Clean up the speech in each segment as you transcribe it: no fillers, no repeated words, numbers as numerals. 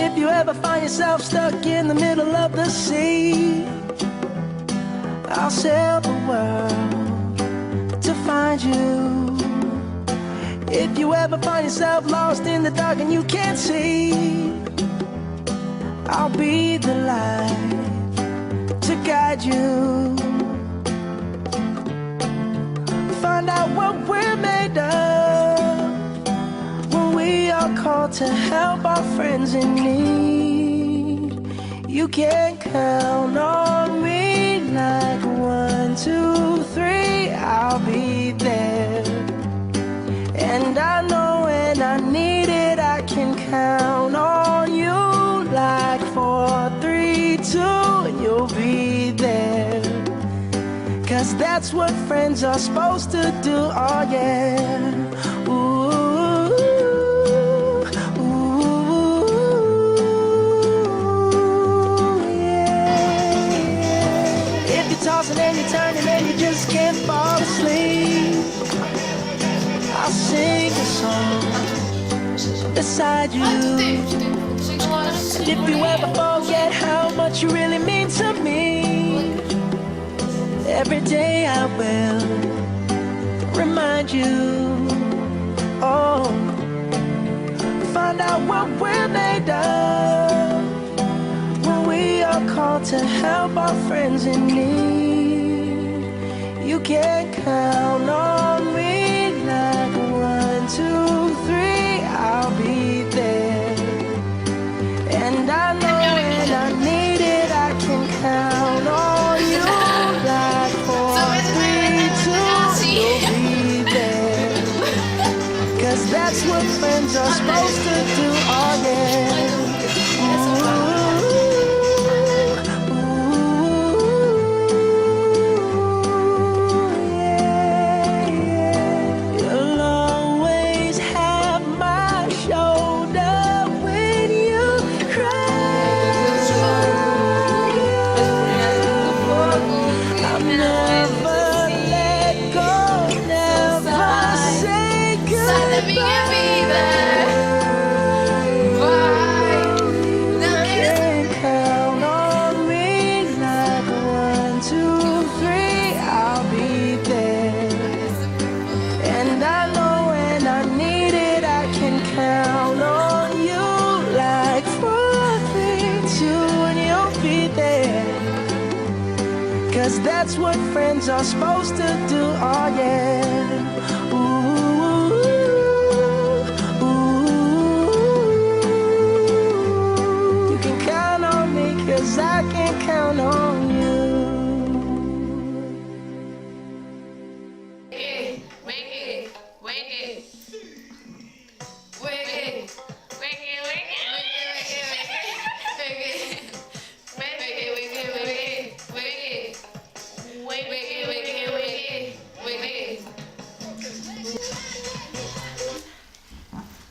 If you ever find yourself stuck in the middle of the sea, I'll sail the world to find you. If you ever find yourself lost in the dark and you can't see, I'll be the light to guide you. Find out what we're made of when we are called to help our friends in need. You can count on me like 1, 2, 3, I'll be there. And I know when I need it, I can count on you like 4, 3, 2, and you'll be there. 'Cause that's what friends are supposed to do, oh yeah. Ooh, ooh, yeah. If you're tossing and you're turning and you just can't fall asleep, I'll sing a song beside you. And if you ever forget how much you really mean to me, every day I will remind you. Oh, find out what we're made of when we are called to help our friends in need. You can count on me like 1, 2, 3, I'll be there. And I know when I need it, I can count on you like 4, 3, 2, you'll be there. 'Cause that's what friends are supposed to do, oh yeah. Cause that's what friends are supposed to do, oh yeah. Ooh, ooh. You can count on me, cause I can count on you.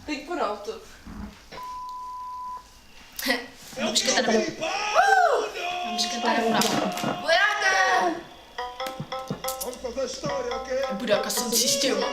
Tem por alto. Vamos cantar Vamos cantar Buraca! Vamos fazer história, ok? Buraca som de sistema.